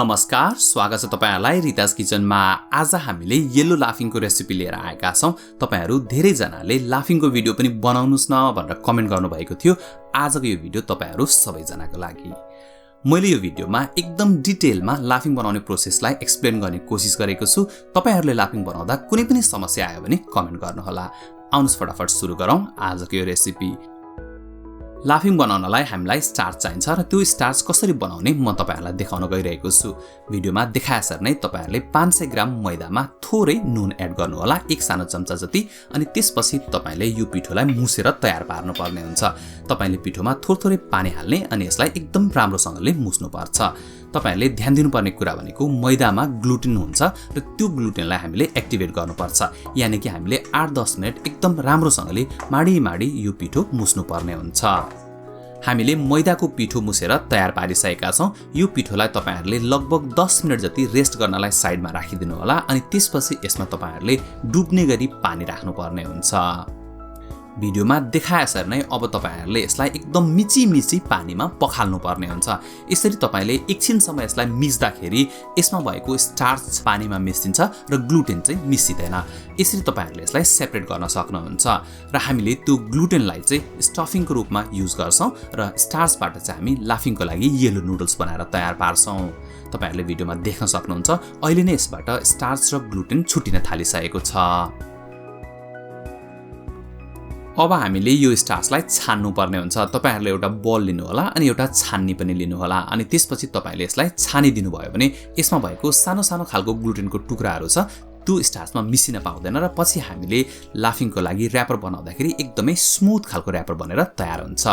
नमस्कार, स्वागत छ तपाईहरुलाई रितास किचनमा। आज हामीले येल्लो लाफिङको रेसिपी लिएर आएका छौं। तपाईहरु धेरै जनाले लाफिङको भिडियो पनि बनाउनुस् न भनेर कमेन्ट गर्नुभएको थियो। आजको यो भिडियो तपाईहरु सबै जनाको लागि। मैले यो भिडियोमा एकदम डिटेलमा लाफिङ बनाउने प्रोसेसलाई एक्सप्लेन गर्ने कोसिस गरेको छु। तपाईहरुले लाफिङ बनाउँदा कुनै पनि समस्या आयो भने कमेन्ट गर्नु होला। आउनुस् फटाफट सुरु गरौँ आजको यो रेसिपी। लाफिङ बनाउनलाई हामीलाई स्टार्च चाहिन्छ र त्यो स्टार्च कसरी बनाउने म तपाईहरुलाई देखाउन गइरहेको छु। भिडियोमा देखाएसर नै तपाईहरुले 500 ग्राम मैदामा थोरै नुन एड गर्नु होला, 1 सानो चम्चा जति। अनि त्यसपछि तपाईले यो पिठोलाई मुसेर तयार पार्नु पर्ने हुन्छ। तपाईले पिठोमा थोरै पानी हाल्ने अनि यसलाई एकदम राम्रोसँगले मुस्नु पर्छ। तपाईहरुले ध्यान दिनुपर्ने कुरा भनेको मैदामा ग्लुटेन हुन्छ र त्यो ग्लुटेनलाई हामीले एक्टिभेट गर्नुपर्छ। यानी कि हामीले 8-10 मिनेट एकदम राम्रोसँगले माडी यो पिठो मुस्नु पर्ने हुन्छ। हामीले मैदाको पिठो मुसेर तयार पारिसकेका छौं। यो पिठोलाई तपाईहरुले लगभग 10 मिनेट जति रेस्ट गर्नलाई साइडमा राखिदिनु होला। अनि त्यसपछि यसमा तपाईहरुले डुब्ने गरी पानी राख्नु पर्ने हुन्छ। भिडियोमा देखाएसर नै अब तपाईहरुले यसलाई एकदम मिची पानीमा पखाल्नु पर्ने हुन्छ। यसरी तपाईले एकछिनसम्म यसलाई मिच्दाखेरि यसमा भएको स्टार्च पानीमा मिसिन्छ र ग्लुटेन चाहिँ मिसिदैन। यसरी तपाईहरुले यसलाई सेपरेट गर्न सक्नुहुन्छ। र हामीले त्यो ग्लुटेनलाई चाहिँ स्टफिङको रूपमा युज गर्छौं र स्टार्चबाट चाहिँ हामी लाफिङको लागि येलो नुडल्स बनाएर तयार पार्छौं। तपाईहरुले भिडियोमा देख्न सक्नुहुन्छ अहिले नै यसबाट स्टार्च र ग्लुटेन छुटिन थालिसकेको छ। अब हामीले यो स्टार्चलाई छान्नु पर्ने हुन्छ। तपाईहरुले एउटा बल लिनु होला अनि एउटा छान्नी पनि लिनु होला। अनि त्यसपछि तपाईले यसलाई छानिदिनु भयो भने यसमा भएको सानो खालको ग्लुटेनको टुक्राहरू छ त्यो स्टार्चमा मिसिन पाउँदैन र पछि हामीले लाफिङको लागि र्यापर बनाउँदाखेरि एकदमै स्मुथ खालको र्यापर बनेर तयार हुन्छ।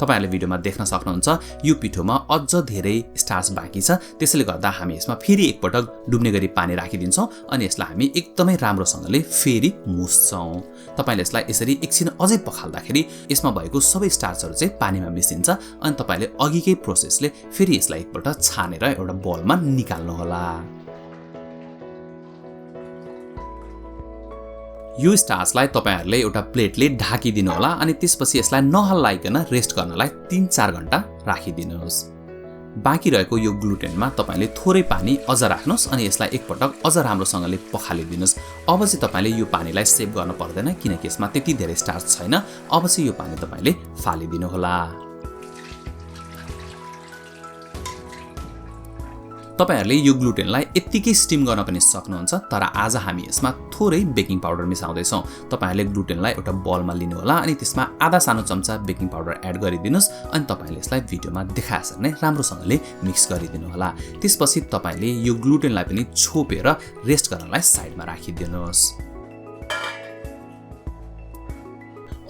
तपाईहरुले भिडियोमा देख्न सक्नुहुन्छ यो पिठोमा अझ धेरै स्टार्च बाँकी छ। त्यसैले गर्दा हामी यसमा फेरि एकपटक डुब्ने गरी पानी राखिदिन्छौं अनि यसलाई हामी एकदमै राम्रोसँगले फेरि मुस्छौं। तपाईले यसलाई यसरी एकछिन अझै पखाल्दाखेरि यसमा भएको सबै स्टार्चहरू चाहिँ पानीमा मिसिन्छ। अनि तपाईले अघिकै प्रोसेसले फेरि यसलाई एकपल्ट छानेर एउटा बलमा निकाल्नु होला। यो स्टार्चलाई तपाईहरुले एउटा प्लेटले ढाकिदिनु होला अनि त्यसपछि यसलाई नहल्लाइकन रेस्ट गर्नलाई 3-4 घण्टा राखिदिनुहोस्। बाँकी रहेको यो ग्लुटेनमा तपाईले थोरै पानी अझ राख्नुस् अनि यसलाई एकपटक अझ राम्रोसँगले पखालिदिनुस्। अब चाहिँ तपाईले यो पानीलाई सेभ गर्न पर्दैन किनकि यसमा त्यति धेरै स्टार्च छैन। अब चाहिँ यो पानी तपाईले फालिदिनु होला। तपाईहरुले यो ग्लुटेनलाई यत्तिकै स्टिम गर्न पनि सक्नुहुन्छ, तर आज हामी यसमा थोरै बेकिङ पाउडर मिसाउँदै छौं। तपाईहरुले ग्लुटेनलाई एउटा बलमा लिनु होला अनि त्यसमा आधा सानो चम्चा बेकिङ पाउडर एड गरिदिनुस् अनि तपाईले यसलाई भिडियोमा देखाएसर नै राम्रोसँगले मिक्स गरिदिनु होला। त्यसपछि तपाईले यो ग्लुटेनलाई पनि छोपेर रेस्ट गर्नलाई साइडमा राखिदिनुस्।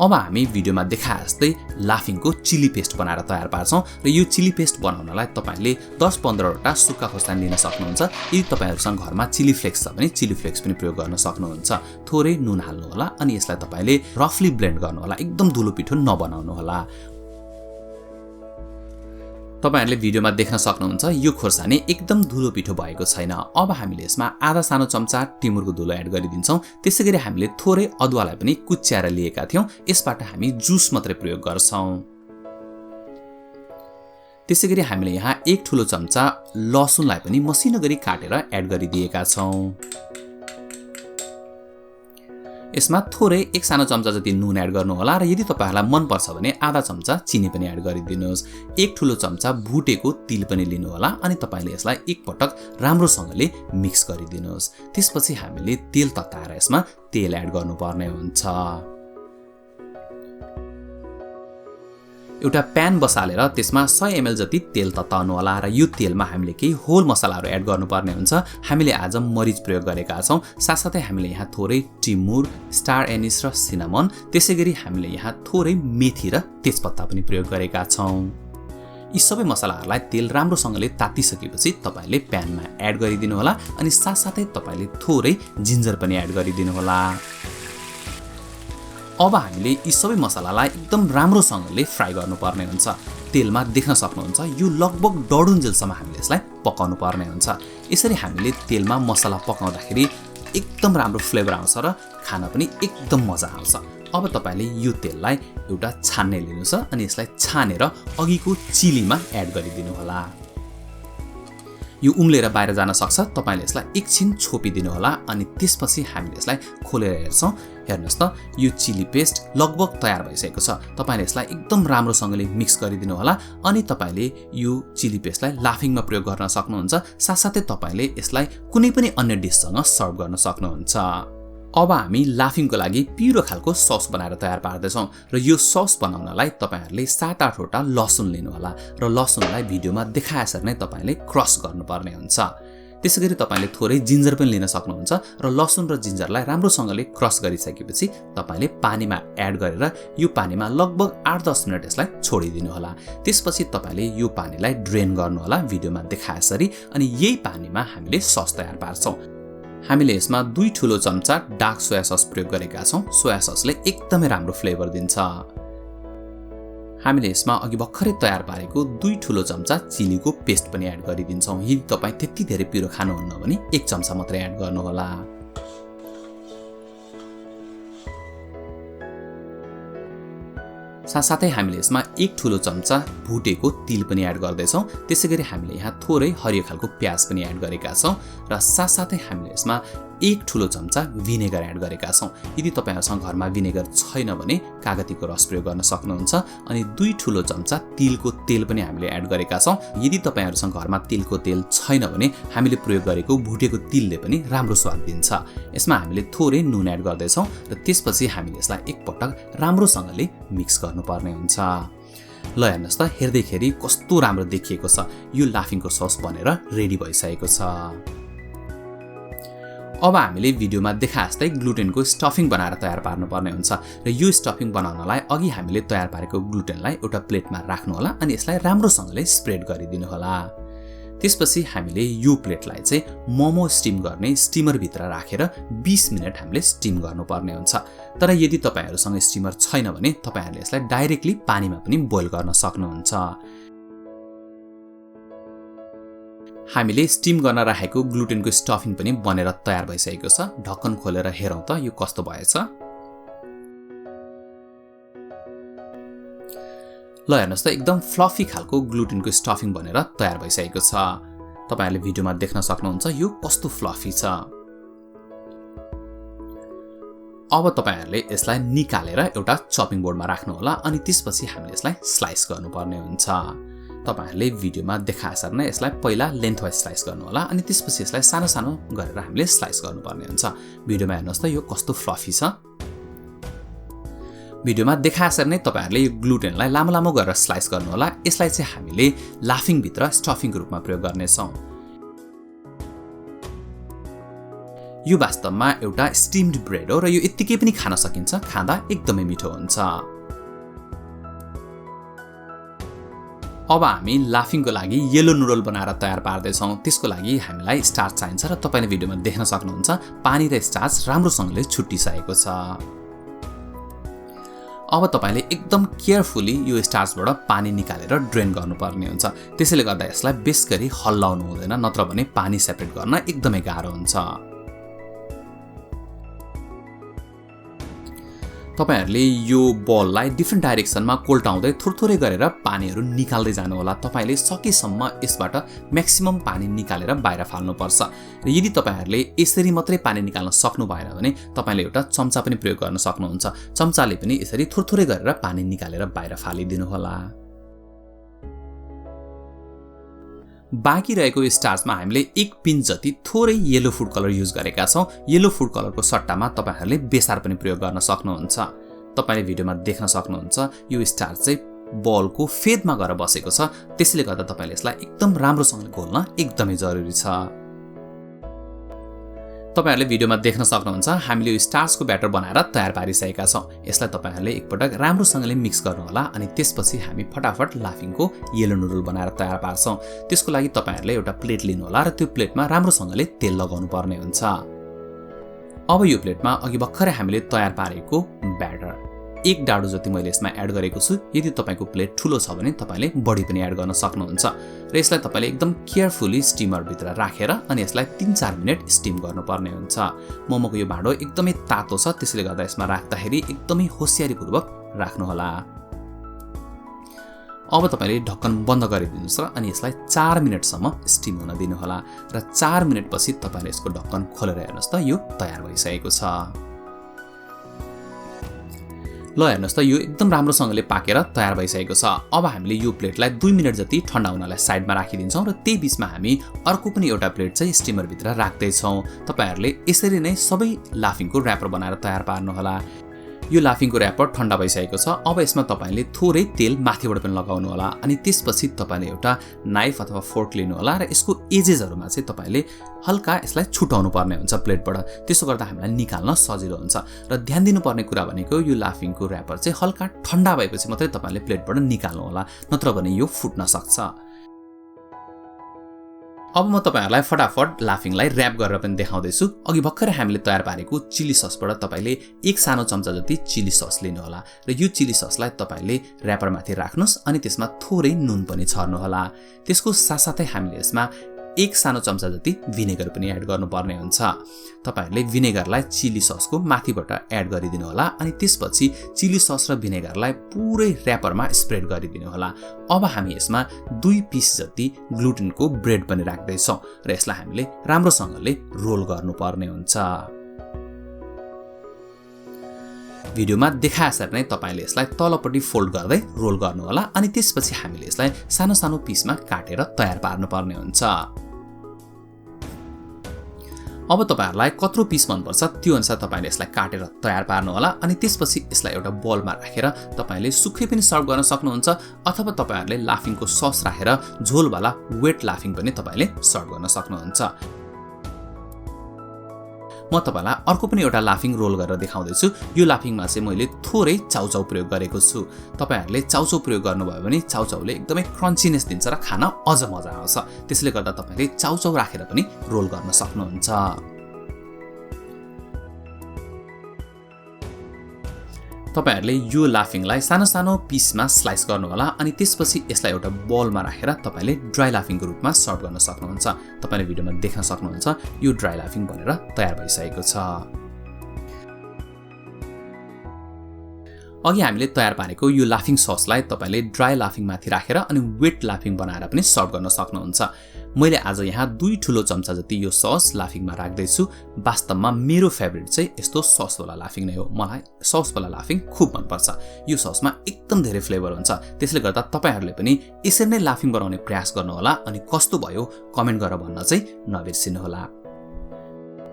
अब हामी भिडियोमा देखाएजस्तै लाफिङको चिली पेस्ट बनाएर तयार पार्छौं र यो चिली पेस्ट बनाउनलाई तपाईले 10-15 वटा सुक्खा खोर्सानी लिन सक्नुहुन्छ। यदि तपाईहरुसँग घरमा चिली फ्लेक्स छ भने चिली फ्लेक्स पनि प्रयोग गर्न सक्नुहुन्छ। थोरै नुन हाल्नु होला अनि यसलाई तपाईले रफली ब्लेन्ड गर्नु होला, एकदम धुलो पिठो नबनाउनु होला। तपाईहरुले भिडियोमा देख्न सक्नुहुन्छ यो खोर्सानी एकदम धुलो पिठो भएको छैन। अब हामीले यसमा आधा सानो चम्चा टिमुरको धुलो एड गरिदिन्छौं। त्यसैगरी हामीले थोरै अदुवालाई पनि कुच्याएर लिएका थियौं। यसबाट हामी जुस मात्रै प्रयोग गर्छौं। त्यसैगरी हामीले यहाँ 1 ठूलो चम्चा लसुनलाई पनि मसिनो गरी काटेर एड गरिदिएका छौं। यसमा थोरै 1 सानो चम्चा जति नुन एड गर्नु होला र यदि तपाईहरुलाई मन पर्छ भने आधा चम्चा चिनी पनि एड गरिदिनुस्। 1 ठूलो चम्चा भुटेको तिल पनि लिनु होला अनि तपाईले यसलाई एकपटक राम्रोसँगले मिक्स गरिदिनुस्। त्यसपछि हामीले तेल तताएर यसमा तेल एड गर्नुपर्ने हुन्छ। एउटा प्यान बसालेर त्यसमा 100 ml जति तेल तताउनु होला र यो तेलमा हामीले केही होल मसलाहरू एड गर्नुपर्ने हुन्छ। हामीले आज मरिच प्रयोग गरेका छौं। साथसाथै हामीले यहाँ थोरै टिमुर, स्टार एनिस र सिनामन, त्यसैगरी हामीले यहाँ थोरै मेथी र तेजपत्ता पनि प्रयोग गरेका छौं। यी सबै मसलाहरूलाई तेल राम्रोसँगले तातिसकेपछि तपाईले प्यानमा एड गरिदिनु होला अनि साथसाथै तपाईले थोरै जिन्जर पनि एड गरिदिनु होला। अब हामीले यी सबै मसलालाई एकदम राम्रोसँगले फ्राई गर्नुपर्ने हुन्छ। तेलमा देख्न सक्नुहुन्छ यो लगभग डढुन्जेलसम्म हामीले यसलाई पकाउनु पर्ने हुन्छ। यसरी हामीले तेलमा मसला पकाउँदाखेरि एकदम राम्रो फ्लेभर आउँछ र खान पनि एकदम मजा आउँछ। अब तपाईले यो तेललाई एउटा छान्ने लिनु छ अनि यसलाई छानेर अघिको चिलीमा एड गरिदिनु होला। यो उम्लेर बाहिर जान सक्छ। तपाईले यसलाई एकछिन छोपिदिनु होला अनि त्यसपछि हामीले यसलाई खोलेर हेर्छौं। हेर्नुस् त यो चिली पेस्ट लगभग तयार भइसकेको छ। तपाईले यसलाई एकदम राम्रोसँगले मिक्स गरिदिनु होला अनि तपाईले यो चिली पेस्टलाई लाफिङमा प्रयोग गर्न सक्नुहुन्छ। साथसाथै तपाईले यसलाई कुनै पनि अन्य डिशसँग सर्भ गर्न सक्नुहुन्छ। अब हामी लाफिङको लागि पिरो खालको सस बनाएर तयार पार्दैछौं र यो सस बनाउनलाई तपाईहरुले 7-8 वटा लसुन लिनु होला र लसुनलाई भिडियोमा देखाएसरी नै तपाईले क्रस गर्नुपर्ने हुन्छ। त्यसैगरी तपाईले थोरै जिन्जर पनि लिन सक्नुहुन्छ र लसुन र जिन्जरलाई राम्रोसँगले क्रस गरिसकेपछि तपाईले पानीमा एड गरेर यो पानीमा लगभग 8-10 मिनेट यसलाई छोडिदिनु होला। त्यसपछि तपाईले यो पानीलाई ड्रेन गर्नु होला भिडियोमा देखाएसरी अनि यही पानीमा हामीले सस तयार पार्छौं। हामीले यसमा 2 ठूलो चम्चा डार्क सोया सस प्रयोग गरेका छौं। सोया ससले एकदमै राम्रो फ्लेभर दिन्छ। हामीले यसमा अघि भर्खरै तयार पारेको 2 ठूलो चम्चा चिलीको पेस्ट पनि एड गरिदिन्छौं। यदि तपाई त्यति धेरै पिरो खानुहुन्न भने 1 चम्चा मात्रै एड गर्नु होला। साथसाथै हामीले यसमा 1 ठूलो चम्चा भुटेको तिल पनि एड गर्दैछौं। त्यसैगरी हामीले यहाँ थोरै हरियो खालको प्याज पनि एड गरेका छौं र साथसाथै हामीले यसमा 1 ठूलो चम्चा भिनेगर एड गरेका छौं। यदि तपाईहरुसँग घरमा भिनेगर छैन भने कागतीको रस प्रयोग गर्न सक्नुहुन्छ अनि 2 ठूलो चम्चा तिलको तेल पनि हामीले एड गरेका छौं। यदि तपाईहरुसँग घरमा तिलको तेल छैन भने हामीले प्रयोग गरेको भुटेको तिलले पनि राम्रो स्वाद दिन्छ। यसमा हामीले थोरै नुन एड गर्दै छौं र त्यसपछि हामीले यसलाई एकपटक राम्रोसँगले मिक्स गर्नुपर्ने हुन्छ। ल हेर्नुस् त हेर्दैखेरि कस्तो राम्रो देखिएको छ। यो लाफिङको सस बनेर रेडी भइसकेको छ। अब हामीले भिडियोमा देखाएजस्तै ग्लुटेनको स्टफिङ बनाएर तयार पार्नुपर्ने हुन्छ र यो स्टफिङ बनाउनलाई अघि हामीले तयार पारेको ग्लुटेनलाई एउटा प्लेटमा राख्नु होला अनि यसलाई राम्रोसँगले स्प्रेड गरिदिनु होला। त्यसपछि हामीले यो प्लेटलाई चाहिँ मोमो स्टिम गर्ने स्टिमर भित्र राखेर 20 मिनेट हामीले स्टिम गर्नुपर्ने हुन्छ। तर यदि तपाईहरुसँग स्टिमर छैन भने तपाईहरुले यसलाई डाइरेक्टली पानीमा पनि बोइल गर्न सक्नुहुन्छ। हामीले स्टिम गर्न राखेको ग्लुटेनको स्टफिङ पनि बनेर तयार भइसकेको छ। ढक्कन खोलेर हेरौं त यो कस्तो भएछ। ल हेर्नुस् त एकदम फ्लफी खालको ग्लुटेनको स्टफिङ बनेर तयार भइसकेको छ। तपाईहरुले भिडियोमा देख्न सक्नुहुन्छ यो कस्तो फ्लफी छ। अब तपाईहरुले यसलाई निकालेर एउटा चपिङ बोर्डमा राख्नु होला अनि त्यसपछि हामीले यसलाई स्लाइस गर्नुपर्ने हुन्छ। तपाईहरुले भिडियोमा देखाएसरी नै यसलाई पहिला लेन्थवाइज स्लाइस गर्नु होला अनि त्यसपछि यसलाई सानो सानो गरेर हामीले स्लाइस गर्नुपर्ने हुन्छ। भिडियोमा हेर्नुस् त यो कस्तो फ्लफी छ। भिडियोमा देखाएसरी नै तपाईहरुले यो ग्लुटेनलाई लामो लामो गरेर स्लाइस गर्नु होला। यसलाई चाहिँ हामीले लाफिङ भित्र स्टफिङको रूपमा प्रयोग गर्ने छौं। यो वास्तवमा एउटा स्टिम्ड ब्रेड हो र यो यतिकै पनि खान सकिन्छ। खाँदा एकदमै मिठो हुन्छ। अब हामी लाफिङको लागि येलो नुडल बनाएर तयार पार्दै छौं। त्यसको लागि हामीलाई स्टार्च चाहिन्छ र तपाईले भिडियोमा देख्न सक्नुहुन्छ पानी र स्टार्च राम्रोसँगले छुट्टिसकेको छ। अब तपाईले एकदम केयरफुली यो स्टार्चबाट पानी निकालेर ड्रेन गर्नुपर्ने हुन्छ। त्यसैले गर्दा यसलाई बेसगरी हल्लाउनु हुँदैन, नत्र भने पानी सेपरेट गर्न एकदमै गाह्रो हुन्छ। तपाईहरुले यो बललाई डिफ्रेन्ट डाइरेक्सनमा कोल्टाउँदै थोरै गरेर पानीहरु निकाल्दै जानु होला। तपाईले सकेसम्म यसबाट म्याक्सिमम पानी निकालेर बाहिर फाल्नु पर्छ। र यदि तपाईहरुले यसरी मात्रै पानी निकाल्न सक्नु भएन भने तपाईले एउटा चम्चा पनि प्रयोग गर्न सक्नुहुन्छ। चम्चाले पनि यसरी थोरै गरेर पानी निकालेर बाहिर फालिदिनु होला। बाँकी रहेको स्टार्चमा हामीले 1 पिन्च जति थोरै येलो फुड कलर युज गरेका छौं। येलो फुड कलरको सट्टामा तपाईहरुले बेसार पनि प्रयोग गर्न सक्नुहुन्छ। तपाईले भिडियोमा देख्न सक्नुहुन्छ यो स्टार्च चाहिँ बलको फेदमा गएर बसेको छ। त्यसैले गर्दा तपाईले यसलाई एकदम राम्रोसँगले घोल्न एकदमै जरुरी छ। तपाईहरुले भिडियोमा देख्न सक्नुहुन्छ हामीले यो स्टार्चको ब्याटर बनाएर तयार पारिसकेका छौं। यसलाई तपाईहरुले एकपटक राम्रोसँगले मिक्स गर्नु होला अनि त्यसपछि हामी फटाफट लाफिङको येलो नुडल बनाएर तयार पार्छौं। त्यसको लागि तपाईहरुले एउटा प्लेट लिनु होला र त्यो प्लेटमा राम्रोसँगले तेल लगाउनु पर्ने हुन्छ। अब यो प्लेटमा अघि भर्खरै हामीले तयार पारेको ब्याटर 1 डाडु जति मैले यसमा एड गरेको छु। यदि तपाईको प्लेट ठूलो छ भने तपाईले बढी पनि एड गर्न सक्नुहुन्छ र यसलाई तपाईले एकदम केयरफुली स्टिमर भित्र राखेर अनि यसलाई 3-4 मिनेट स्टिम गर्नुपर्ने हुन्छ। मोमोको यो भाँडो एकदमै तातो छ, त्यसैले गर्दा यसमा राख्दाखेरि एकदमै होशियारीपूर्वक राख्नु होला। अब तपाईले ढक्कन बन्द गरिदिनुस् र अनि यसलाई 4 मिनेटसम्म स्टिम हुन दिनुहोला र 4 मिनेटपछि तपाईले यसको ढक्कन खोलेर हेर्नुस् त यो तयार भइसकेको छ। ल हेर्नुस् त यो एकदम राम्रोसँगले पाकेर तयार भइसकेको छ। अब हामीले यो प्लेटलाई 2 मिनेट जति ठन्डा हुनलाई साइडमा राखिदिन्छौँ र त्यही बीचमा हामी अर्को पनि एउटा प्लेट चाहिँ स्टिमर भित्र राख्दै छौँ। तपाईहरुले यसरी नै सबै लाफिङको र्यापर बनाएर तयार पार्नुहोला। यो लाफिङको र्यापर ठन्डा भइसकेको छ। अब यसमा तपाईले थोरै तेल माथिबाट पनि लगाउनु होला अनि त्यसपछि तपाईले एउटा नाइफ अथवा फोर्क लिनु होला र यसको एजेसहरुमा चाहिँ तपाईले हल्का यसलाई छुटाउनु पर्ने हुन्छ प्लेटबाट। त्यसो गर्दा हामीलाई निकाल्न सजिलो हुन्छ र ध्यान दिनुपर्ने कुरा भनेको यो लाफिङको र्यापर चाहिँ हल्का ठन्डा भएपछि मात्रै तपाईले प्लेटबाट निकाल्नु होला, नत्र भने यो फुट्न सक्छ। अब म तपाईहरुलाई फटाफट लाफिङलाई र्याप गरेर पनि देखाउँदै छु। अघि भर्खरै हामीले तयार पारेको चिली ससबाट तपाईले 1 सानो चम्चा जति चिली सस लिनु होला र यो चिली ससलाई तपाईले र्यापरमाथि राख्नुस् अनि त्यसमा थोरै नुन पनि छर्नु होला। त्यसको साथसाथै हामीले यसमा 1 सानो चम्चा जति भिनेगर पनि एड गर्नुपर्ने हुन्छ। तपाईहरुले भिनेगरलाई चिली ससको माथिबाट एड गरिदिनु होला अनि त्यसपछि चिली सस र भिनेगरलाई पुरै र्यापरमा स्प्रेड गरिदिनु होला। अब हामी यसमा 2 पीस जति ग्लुटेनको ब्रेड पनि राख्दै छौं र यसलाई हामीले राम्रोसँगले रोल गर्नुपर्ने हुन्छ। भिडियोमा देखाएसरी नै तपाईले यसलाई तलपट्टि फोल्ड गर्दै रोल गर्नु होला अनि त्यसपछि हामीले यसलाई सानो सानो पिसमा काटेर तयार पार्नुपर्ने हुन्छ। अब तपाईहरुलाई कत्रो पिस मन पर्छ त्यो अनुसार तपाईले यसलाई काटेर तयार पार्नु होला अनि त्यसपछि यसलाई एउटा बोलमा राखेर तपाईले सुक्खै पनि सर्भ गर्न सक्नुहुन्छ अथवा तपाईहरुले लाफिङको सस राखेर झोलवाला वेट लाफिङ पनि तपाईले सर्भ गर्न सक्नुहुन्छ। म तपाईलाई अर्को पनि एउटा लाफिङ रोल गरेर देखाउँदै छु। यो लाफिङमा चाहिँ मैले थोरै चाउचाउ प्रयोग गरेको छु। तपाईहरुले चाउचाउ प्रयोग गर्नुभयो भने चाउचाउले एकदमै क्रन्चीनेस दिन्छ र खान अझ मजा आउँछ। त्यसले गर्दा तपाईले चाउचाउ राखेर पनि रोल गर्न सक्नुहुन्छ। तपाईहरुले यो लाफिङलाई सानो सानो पिसमा स्लाइस गर्नु होला अनि त्यसपछि यसलाई एउटा बलमा राखेर तपाईले ड्राई लाफिङको रूपमा सर्भ गर्न सक्नुहुन्छ। तपाईले भिडियोमा देख्न सक्नुहुन्छ यो ड्राई लाफिङ बनेर तयार भइसकेको छ। अघि हामीले तयार पारेको यो लाफिङ ससलाई तपाईले ड्राई लाफिङ माथि राखेर अनि वेट लाफिङ बनाएर पनि सर्भ गर्न सक्नुहुन्छ। मैले आज यहाँ 2 ठुलो चम्चा जति यो सस लाफिङमा राख्दै छु। वास्तवमा मेरो फेभरेट चाहिँ यस्तो ससवाला लाफिङ नै हो। मलाई ससवाला लाफिङ खुब मन पर्छ। यो ससमा एकदम धेरै फ्लेभर हुन्छ। त्यसले गर्दा तपाईहरुले पनि यसरी नै लाफिङ बनाउने प्रयास गर्नु होला अनि कस्तो भयो कमेन्ट गरेर भन्न चाहिँ नबिर्सिनु होला।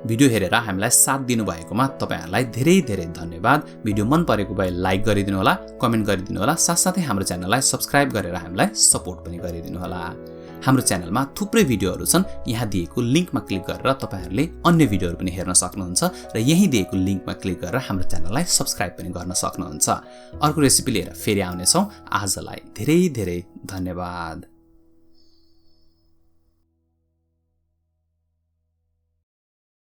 भिडियो हेरेर हामीलाई साथ दिनु भएकोमा तपाईहरुलाई धेरै धेरै धन्यवाद। भिडियो मन परेको भए लाइक गरिदिनु होला, कमेन्ट गरिदिनु होला, साथसाथै हाम्रो च्यानललाई सब्स्क्राइब गरेर हामीलाई सपोर्ट पनि गरिदिनु होला। हाम्रो च्यानलमा थुप्रै भिडियोहरु छन्। यहाँ दिएको लिंकमा क्लिक गरेर तपाईहरुले अन्य भिडियोहरु पनि हेर्न सक्नुहुन्छ र यही दिएको लिंकमा क्लिक गरेर हाम्रो च्यानललाई सब्स्क्राइब पनि गर्न सक्नुहुन्छ। अर्को रेसिपी लिएर फेरि आउने छौं। आजलाई धेरै धेरै धन्यवाद।